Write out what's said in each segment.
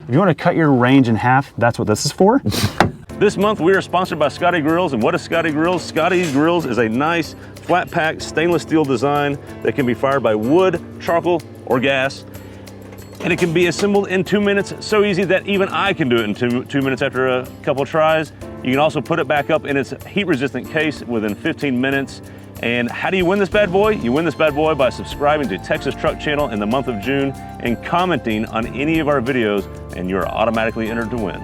if you want to cut your range in half, that's what this is for. This month we are sponsored by Scotty Grills, and what is Scotty Grills? Scotty Grills is a nice flat pack stainless steel design that can be fired by wood, charcoal, or gas. And it can be assembled in 2 minutes, so easy that even I can do it in two minutes after a couple of tries. You can also put it back up in its heat-resistant case within 15 minutes. And how do you win this bad boy? You win this bad boy by subscribing to Texas Truck Channel in the month of June and commenting on any of our videos, and you're automatically entered to win.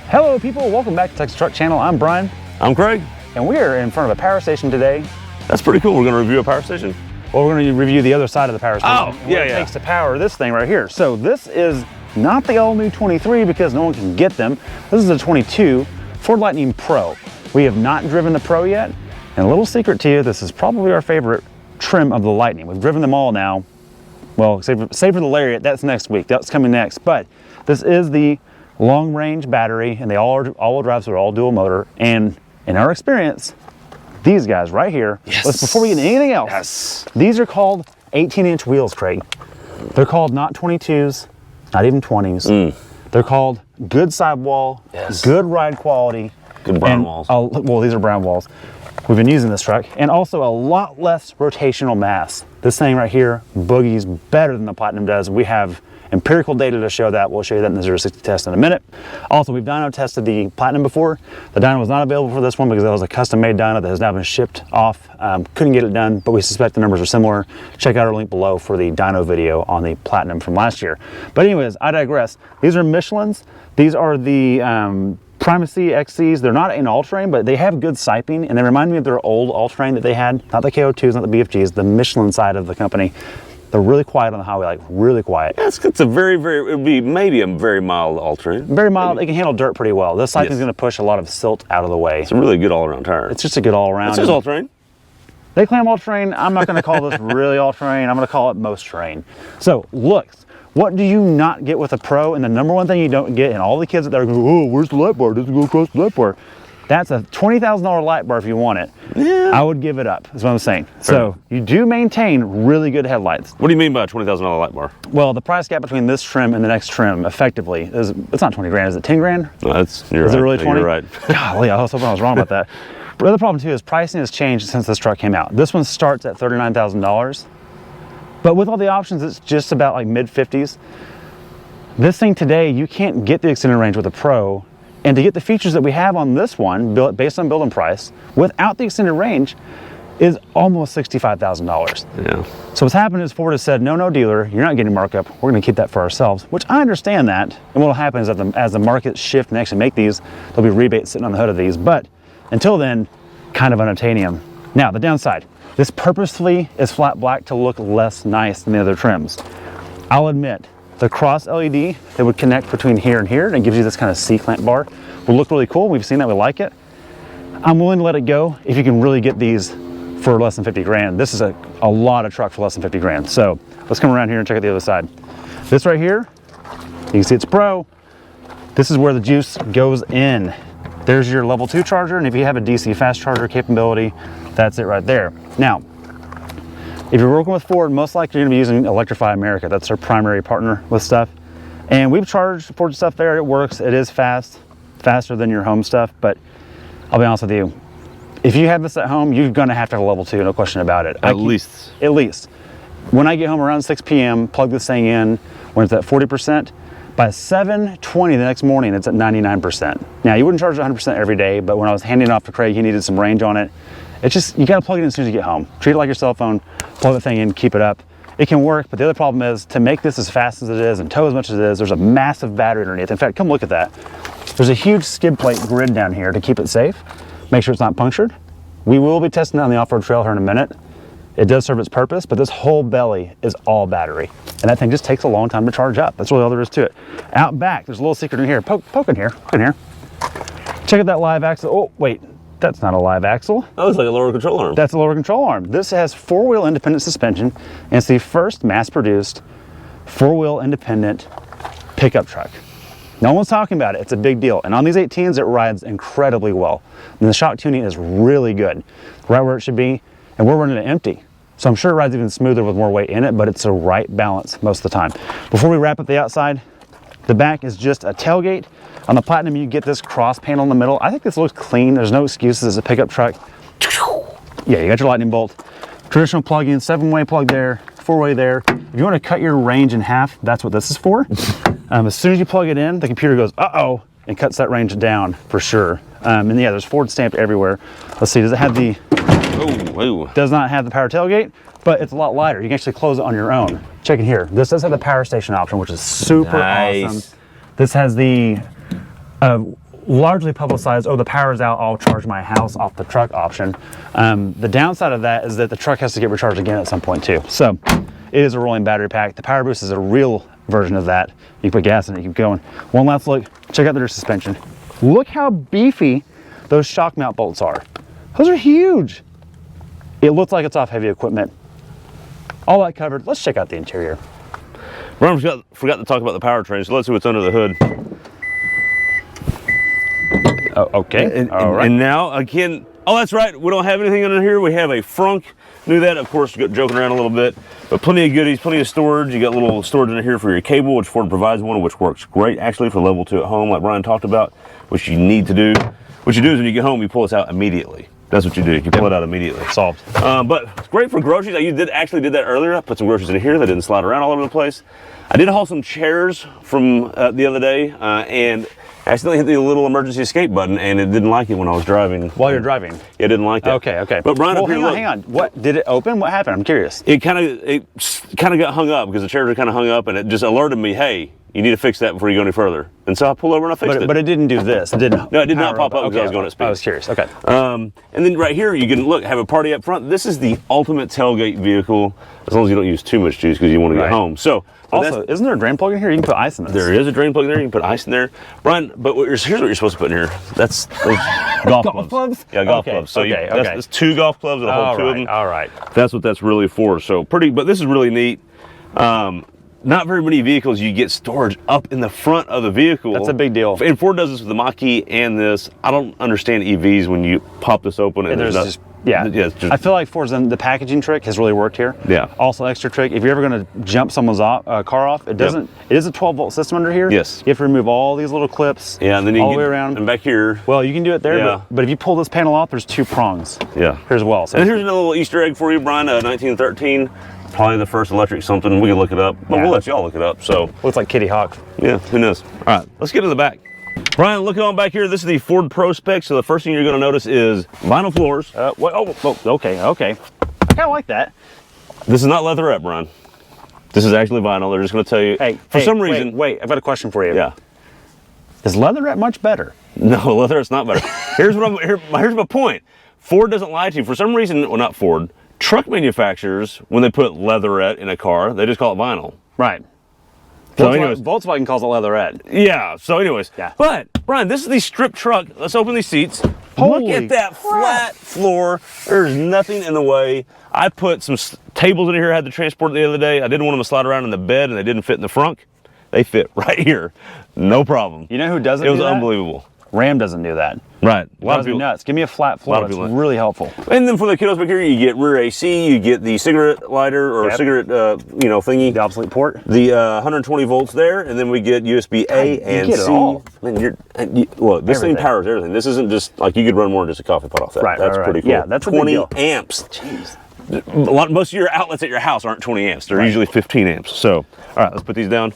Hello people, welcome back to Texas Truck Channel. I'm Brian. I'm Craig. And we are in front of a power station today. That's pretty cool. We're going to review a power station? Well, we're going to review the other side of the power station. Oh, and what it takes to power this thing right here. So this is not the all-new 23 because no one can get them. This is a 22 Ford Lightning Pro. We have not driven the Pro yet. And a little secret to you, this is probably our favorite trim of the Lightning. We've driven them all now. Well, save for the Lariat, that's next week. That's coming next. But this is the long-range battery, and they all-wheel drive, so they're all dual motor. And in our experience, these guys right here, before we get into anything else, these are called 18-inch wheels, Craig. They're called not 22s, not even 20s. They're called good sidewall, good ride quality. Good brown walls. Well, these are brown walls. We've been using this truck, and also a lot less rotational mass. This thing right here boogies better than the Platinum does. We have empirical data to show that. We'll show you that in the 0-60 test in a minute. Also, we've dyno tested the Platinum before. The dyno was not available for this one because that was a custom-made dyno that has now been shipped off. Couldn't get it done, but we suspect the numbers are similar. Check out our link below for the dyno video on the Platinum from last year. But anyways, I digress. These are Michelins. These are the Primacy XCs. They're not in all-terrain, but they have good siping, and they remind me of their old all-terrain that they had. Not the KO2s, not the BFGs, the Michelin side of the company. They're really quiet on the highway, like really quiet. Yeah, it's a very, it would be maybe a very mild all-terrain. Very mild, it can handle dirt pretty well. This siping is gonna push a lot of silt out of the way. It's a really good all-around tire. It's just a good all-around. It's just all-terrain. They claim all-terrain. I'm not gonna call this really all-terrain. I'm gonna call it most terrain. So, looks. What do you not get with a Pro? And the number one thing you don't get, and all the kids that are going, oh, where's the light bar? It doesn't go across the light bar. That's a $20,000 light bar if you want it. Yeah. I would give it up, is what I'm saying. So you do maintain really good headlights. What do you mean by a $20,000 light bar? Well, the price gap between this trim and the next trim, effectively, is, it's not 20 grand, is it 10 grand? No, is it really 20? You're right. Golly, I was hoping I was wrong about that. But the other problem too is pricing has changed since this truck came out. This one starts at $39,000. But with all the options, it's just about like mid-50s. This thing today, you can't get the extended range with a Pro, and to get the features that we have on this one, based on build and price, without the extended range, is almost $65,000. Yeah. So what's happened is Ford has said, no dealer, you're not getting markup, we're gonna keep that for ourselves, which I understand that, and what'll happen is that as the markets shift and actually make these, there'll be rebates sitting on the hood of these, but until then, kind of unobtainium. Now, the downside, this purposefully is flat black to look less nice than the other trims. I'll admit, the cross LED that would connect between here and here, and it gives you this kind of C-clamp bar, will look really cool. We've seen that, we like it. I'm willing to let it go if you can really get these for less than 50 grand. This is a lot of truck for less than 50 grand. So let's come around here and check out the other side. This right here, you can see it's Pro. This is where the juice goes in. There's your level 2 charger, and if you have a DC fast charger capability, that's it right there. Now, if you're working with Ford, most likely you're gonna be using Electrify America. That's their primary partner with stuff. And we've charged Ford stuff there, it works, it is fast, faster than your home stuff, but I'll be honest with you, if you have this at home, you're gonna have to have a level 2, no question about it. At least. At least. When I get home around 6 p.m., plug this thing in, when it's at 40%, by 7:20 the next morning, it's at 99%. Now, you wouldn't charge it 100% every day, but when I was handing it off to Craig, he needed some range on it. It's just, you gotta plug it in as soon as you get home. Treat it like your cell phone, plug the thing in, keep it up. It can work, but the other problem is to make this as fast as it is and tow as much as it is, there's a massive battery underneath. In fact, come look at that. There's a huge skid plate grid down here to keep it safe. Make sure it's not punctured. We will be testing it on the off-road trail here in a minute. It does serve its purpose, but this whole belly is all battery. And that thing just takes a long time to charge up. That's really all there is to it. Out back, there's a little secret in here. Poke in here, in here. Check out that live axle. Oh, wait, that's not a live axle. Oh, it's like a lower control arm. That's a lower control arm. This has four-wheel independent suspension, and it's the first mass-produced four-wheel independent pickup truck. No one's talking about it. It's a big deal. And on these 18s, it rides incredibly well. And the shock tuning is really good. Right where it should be. and we're running it empty. So I'm sure it rides even smoother with more weight in it, but it's the right balance most of the time. Before we wrap up the outside, the back is just a tailgate. On the Platinum, you get this cross panel in the middle. I think this looks clean. There's no excuses. It's a pickup truck. Yeah, you got your lightning bolt. Traditional plug-in, 7-way plug there, 4-way there. If you want to cut your range in half, that's what this is for. As soon as you plug it in, the computer goes, uh-oh, and cuts that range down for sure. And yeah, there's Ford stamped everywhere. Let's see, does it have the, does not have the power tailgate, but it's a lot lighter. You can actually close it on your own. Check it here. This does have the power station option, which is super awesome. This has the largely publicized, oh, the power's out, I'll charge my house off the truck option. The downside of that is that the truck has to get recharged again at some point too. So it is a rolling battery pack. The Power Boost is a real version of that. You put gas in it, you keep going. One last look, check out the rear suspension. Look how beefy those shock mount bolts are. Those are huge. It looks like it's off heavy equipment. All that covered, let's check out the interior. Ron forgot to talk about the powertrain, so let's see what's under the hood. Oh, okay, all right. And now, again, oh, that's right, we don't have anything under here. We have a frunk. Knew that, of course, joking around a little bit, but plenty of goodies, plenty of storage. You got a little storage in here for your cable, which Ford provides one, which works great, actually, for level 2 at home, like Brian talked about, which you need to do. What you do is when you get home, you pull this out immediately. That's what you do. You pull it out immediately. Solved. But it's great for groceries. I actually did that earlier. I put some groceries in here. They didn't slide around all over the place. I did haul some chairs from the other day, and I accidentally hit the little emergency escape button, and it didn't like it when I was driving. While you're driving? Yeah, it didn't like that. Okay, okay. But Brian, well, hang on. What, did it open? What happened? I'm curious. It kind of got hung up because the chairs were kind of hung up, and it just alerted me, hey, you need to fix that before you go any further. And so I pulled over and I fixed it. But it didn't do this. It didn't. No, it did not pop up because I was going at speed. I was curious. Okay. And then right here, you can look, have a party up front. This is the ultimate tailgate vehicle, as long as you don't use too much juice because you want to get home. So also, isn't there a drain plug in here? You can put ice in this. There is a drain plug in there. You can put ice in there, Brian. But here's what you're supposed to put in here. That's those golf clubs. Yeah, golf clubs. So that's 2 golf clubs that'll hold 2 of them. All right. That's what that's really for. So pretty, but this is really neat. Not very many vehicles you get storage up in the front of the vehicle. That's a big deal. And Ford does this with the Mach-E and this. I don't understand EVs when you pop this open and there's just, I feel like Ford's the packaging trick has really worked here. Yeah. Also, extra trick, if you're ever going to jump someone's car off, it doesn't. It is a 12-volt system under here. Yes. You have to remove all these little clips. Yeah, and then you all can the way around. And back here. Well, you can do it there, but if you pull this panel off, there's 2 prongs. Yeah. Here as well. So and here's another little Easter egg for you, Brian. 1913. Probably the first electric something. We can look it up, but we'll let y'all look it up. So looks like Kitty Hawk. Yeah, who knows? All right, let's get to the back. Brian, look on back here. This is the Ford Pro spec. So the first thing you're going to notice is vinyl floors. Okay. I kind of like that. This is not leatherette, Brian. This is actually vinyl. They're just going to tell you. Hey, for some reason. Wait, I've got a question for you. Yeah. Is leatherette much better? No, leatherette's not better. Here's my point. Ford doesn't lie to you. For some reason, well, not Ford. Truck manufacturers, when they put leatherette in a car, they just call it vinyl. Right. So anyways, Volkswagen calls it leatherette. Yeah, so anyways. Yeah. But, Brian, this is the stripped truck. Let's open these seats. Holy Look at that flat floor. There's nothing in the way. I put some tables in here I had to transport the other day. I didn't want them to slide around in the bed, and they didn't fit in the frunk. They fit right here. No problem. You know who doesn't do that? It was unbelievable. Ram doesn't do that. Right. A lot of people nuts. Give me a flat floor. It's really helpful. And then for the kiddos back here, you get rear AC, you get the cigarette lighter or cigarette, thingy. The obsolete port. The 120 volts there, and then we get USB A and C. Man, look, this thing powers everything. This isn't just like you could run more than just a coffee pot off that. That's pretty cool. Yeah, that's 20 a big deal. amps. Jeez. Most of your outlets at your house aren't 20 amps. They're usually 15 amps. So, all right, let's put these down.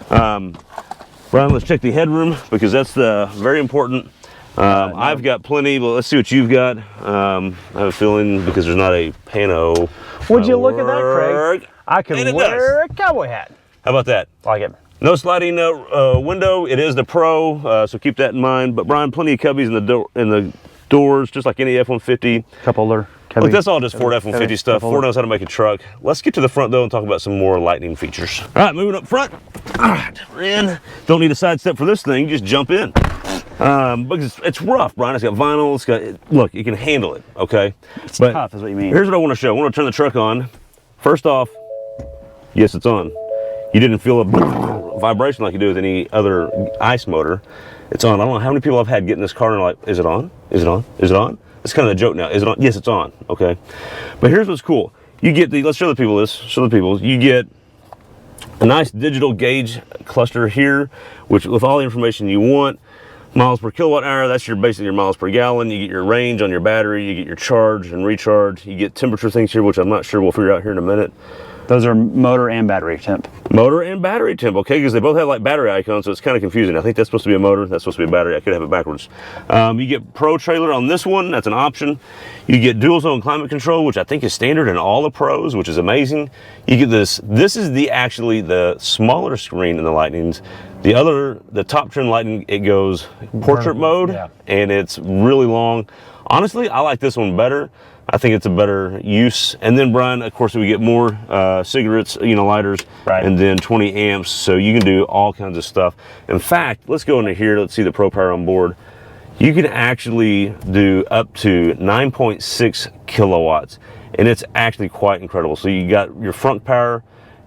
Brian, let's check the headroom because that's very important. I've got plenty, but let's see what you've got. I have a feeling because there's not a pano. Would you look at that, Craig? I could wear a cowboy hat. How about that? Like it. No sliding window. It is the Pro, so keep that in mind. But Brian, plenty of cubbies in the doors, just like any F-150. Couple other cubbies. Look, that's all just Ford F-150 stuff. Ford knows how to make a truck. Let's get to the front though and talk about some more lightning features. All right, moving up front. All right, we're in. Don't need a side step for this thing. Just jump in. Because it's rough, Brian. It's got vinyl. It's got, look, you can handle it, okay? It's tough is what you mean. Here's what I want to show. I want to turn the truck on. First off, yes, it's on. You didn't feel a vibration like you do with any other ICE motor. It's on. I don't know how many people I've had get in this car and are like, is it on? Is it on? Is it on? It's kind of a joke now. Is it on? Yes, it's on. Okay. But here's what's cool. You get let's show the people this. Show the people. You get a nice digital gauge cluster here, which with all the information you want. Miles per kilowatt hour, that's basically your miles per gallon. You get your range on your battery, you get your charge and recharge. You get temperature things here, which I'm not sure, we'll figure out here in a minute. Those are motor and battery temp. Motor and battery temp, okay, because they both have like battery icons, so it's kind of confusing. I think that's supposed to be a motor, that's supposed to be a battery. I could have it backwards. You get Pro trailer on this one, that's an option. You get dual zone climate control, which I think is standard in all the Pros, which is amazing. You get this is actually the smaller screen in the Lightnings. The top trim Lightning, it goes portrait mode, and it's really long. Honestly, I like this one better. I think it's a better use. And then, Brian, of course, we get more cigarettes, lighters, and then 20 amps, so you can do all kinds of stuff. In fact, let's go into here. Let's see the Pro Power on board. You can actually do up to 9.6 kilowatts, and it's actually quite incredible. So you got your front power,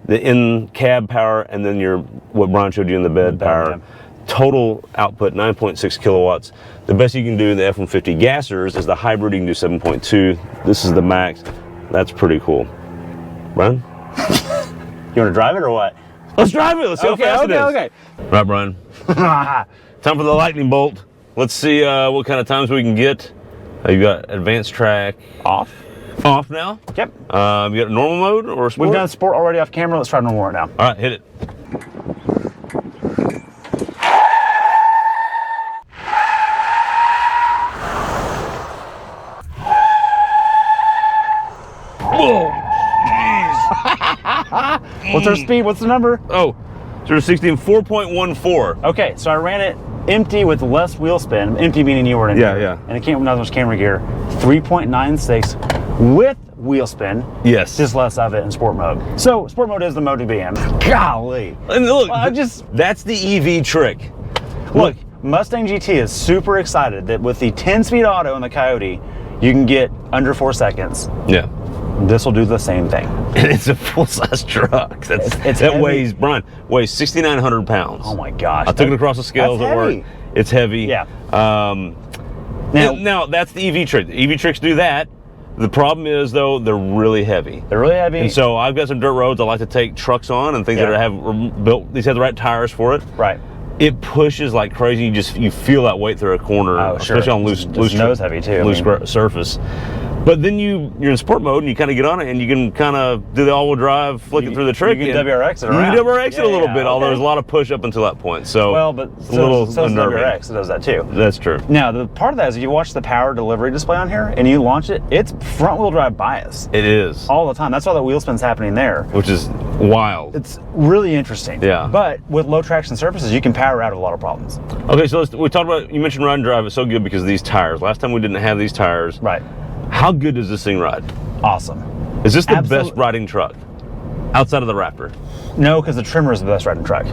the in-cab power, and then what Brian showed you in the bed power. Total output 9.6 kilowatts. The best you can do in the F-150 gassers is the hybrid. You can do 7.2. This is the max. That's pretty cool. Brian? You want to drive it or what? Let's drive it. Let's see how fast it is. Okay. Right, Brian. Time for the lightning bolt. Let's see what kind of times we can get. You got advanced track. Off now? Yep. You got normal mode or sport? We've done sport already off camera. Let's try normal right now. All right, hit it. Whoa! Jeez. What's our speed? What's the number? Oh, 0 to 60 in 4.14. Okay, so I ran it empty with less wheel spin. Empty meaning you were in gear. Yeah. And it came with not much camera gear. 3.96 with wheel spin. Yes. Just less of it in sport mode. So sport mode is the mode to be in. Golly. And look, Well, that's the EV trick. Look, Mustang GT is super excited that with the 10-speed auto in the Coyote, you can get under 4 seconds. Yeah. This will do the same thing. And it's a full-size truck. That weighs, Brian, weighs 6,900 pounds. Oh my gosh. I took it across the scales at work. It's heavy. Yeah. Now that's the EV trick. The EV tricks do that. The problem is, though, they're really heavy. They're really heavy. And so I've got some dirt roads I like to take trucks on and things that have built, these have the right tires for it. Right. It pushes like crazy. You feel that weight through a corner, especially on loose nose heavy too. Loose surface. But then you're in sport mode and you kind of get on it and you can kind of do the all-wheel drive, flick it through the trick. You can WRX it around. You can WRX it a little bit, although there's a lot of push up until that point. So it's a little unnerving. WRX does that too. That's true. Now, the part of that is if you watch the power delivery display on here and you launch it, it's front-wheel drive bias. It is. All the time. That's why the wheel spin's happening there. Which is wild. It's really interesting. Yeah. But with low traction surfaces, you can power out of a lot of problems. Okay, so we talked about, you mentioned ride and drive. It's so good because of these tires. Last time we didn't have these tires. Right. How good does this thing ride? Awesome. Is this the best riding truck outside of the Raptor? No, because the Trimmer is the best riding truck.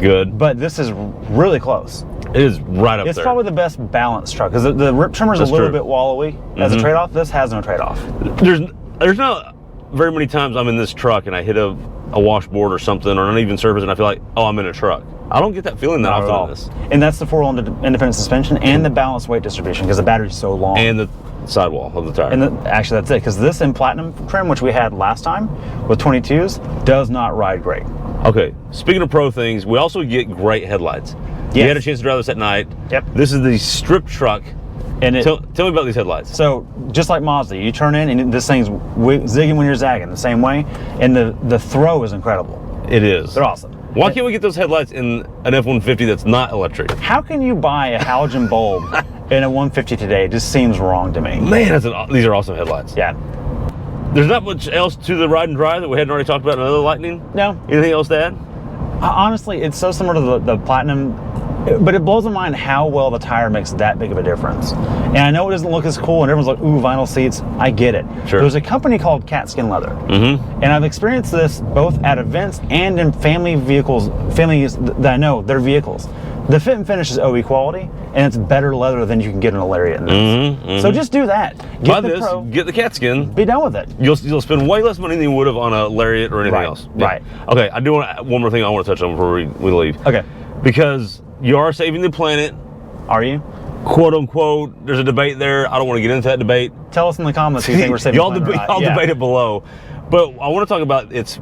Good. But this is really close. It is right up there. It's probably the best balanced truck because the Trimmer is a little bit wallowy. As a trade-off, this has no trade-off. There's not very many times I'm in this truck and I hit a washboard or something or an uneven surface and I feel like, oh, I'm in a truck. I don't get that feeling that often in this. And that's the four-wheel independent suspension and the balanced weight distribution because the battery's so long. And the sidewall of the tire. And actually, that's it because this in platinum trim, which we had last time with 22s, does not ride great. Okay, speaking of pro things, we also get great headlights. Yes. You had a chance to drive this at night. Yep. This is the strip truck. And tell me about these headlights. So just like Mazda, you turn in and this thing's zigging when you're zagging the same way, and the throw is incredible. It is. They're awesome. Why can't we get those headlights in an F-150 that's not electric? How can you buy a halogen bulb in a 150 today? It just seems wrong to me. Man, these are awesome headlights. Yeah. There's not much else to the ride and drive that we hadn't already talked about in another Lightning? No. Anything else to add? Honestly, it's so similar to the Platinum, but it blows my mind how well the tire makes that big of a difference. And I know it doesn't look as cool and everyone's like, ooh, vinyl seats. I get it. Sure. There's a company called Katzkin Leather. And I've experienced this both at events and in families that I know, their vehicles. The fit and finish is OE quality, and it's better leather than you can get in a Lariat in this. So just do that. Buy this, get the Katzkin. Be done with it. You'll spend way less money than you would have on a Lariat or anything else. Yeah. Right. Okay, I do want one more thing I want to touch on before we leave. Okay. Because you are saving the planet. Are you? quote unquote, there's a debate there. I don't want to get into that debate. Tell us in the comments who you think we're saving Y'all money or not. Y'all debate it below. But I want to talk about its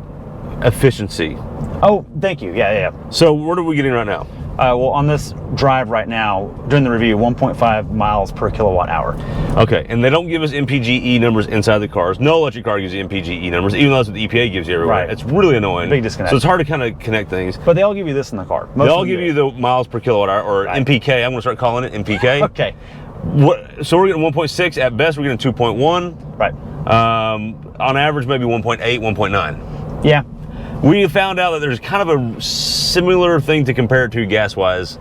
efficiency. Oh, thank you. Yeah. So what are we getting right now? Well, on this drive right now, during the review, 1.5 miles per kilowatt hour. Okay, and they don't give us MPGe numbers inside the cars. No electric car gives you MPGe numbers, even though that's what the EPA gives you everywhere. Right. It's really annoying. Big disconnect. So it's hard to kind of connect things. But they all give you this in the car. They all give you the miles per kilowatt hour, or right. MPK. I'm going to start calling it MPK. Okay. So we're getting 1.6. At best, we're getting 2.1. Right. On average, maybe 1.8, 1.9. Yeah. We found out that there's kind of a similar thing to compare it to gas-wise.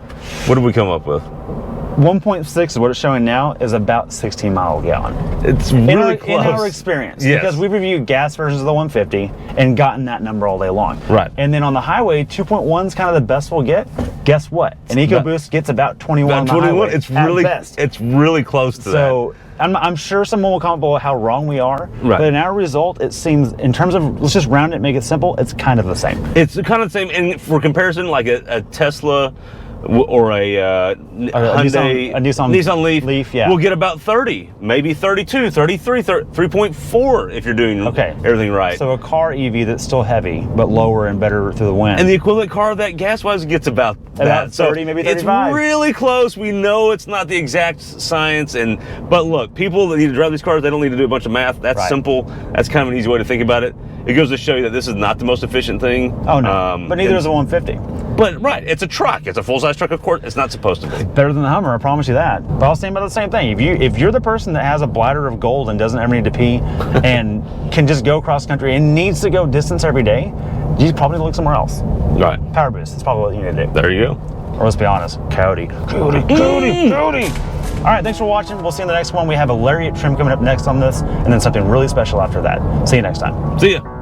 What did we come up with? 1.6 is what it's showing now is about 16 mile a gallon. It's really close. In our experience. Yes. Because we've reviewed gas versions of the 150 and gotten that number all day long. Right. And then on the highway, 2.1 is kind of the best we'll get. Guess what? An EcoBoost gets about 21 on the highway. It's really, best. it's really close to that. So I'm sure someone will comment below how wrong we are. Right. But in our result, it seems, in terms of, let's just round it, make it simple, it's kind of the same. It's kind of the same. And for comparison, like a Tesla or a Hyundai, Nissan Leaf, yeah. we'll get about 30, maybe 32, 33, 3.4 if you're doing everything right. So a car EV that's still heavy, but lower and better through the wind. And the equivalent car of that gas-wise gets about that. 30, maybe 35. It's really close. We know it's not the exact science, but look, people that need to drive these cars, they don't need to do a bunch of math. That's simple. That's kind of an easy way to think about it. It goes to show you that this is not the most efficient thing. Oh no, but neither is a 150. But right, it's a truck. It's a full-size truck, of course. It's not supposed to be. Better than the Hummer, I promise you that. But I'll stand by the same thing. If you're the person that has a bladder of gold and doesn't ever need to pee and can just go cross country and needs to go distance every day, you probably need to look somewhere else. Right. Power boost. That's probably what you need to do. There you go. Or let's be honest, Cody. All right, thanks for watching. We'll see you in the next one. We have a lariat trim coming up next on this, and then something really special after that. See you next time. See ya.